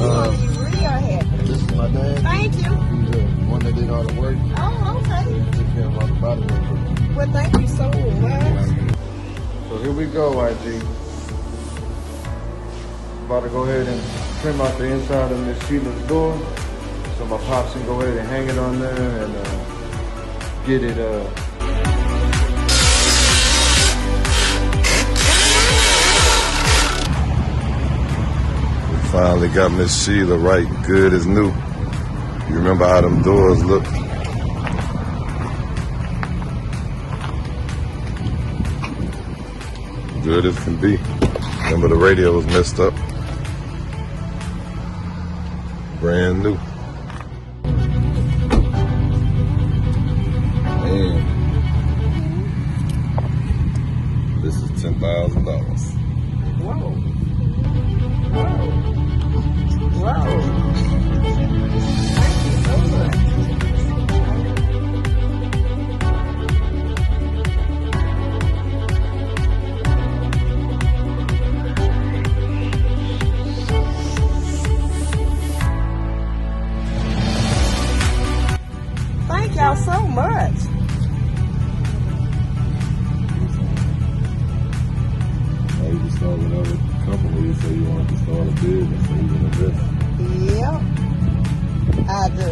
You real happy. This is my dad. Thank you. He's the one that did all the work. Oh, okay. Took care of all the body work. Well, thank you so much. So here we go, YG. About to go ahead and trim out the inside of Miss Sheila's door. So my pops can go ahead and hang it on there and get it Finally got Miss Sheila right, good as new. You remember how them doors look? Good as can be. Remember the radio was messed up. Brand new. Man, this is $10,000. Whoa. Wow. Thank you so much. Thank y'all so much. Now you can start whatever company you say you want to start a business, so you can invest. Yep, I do.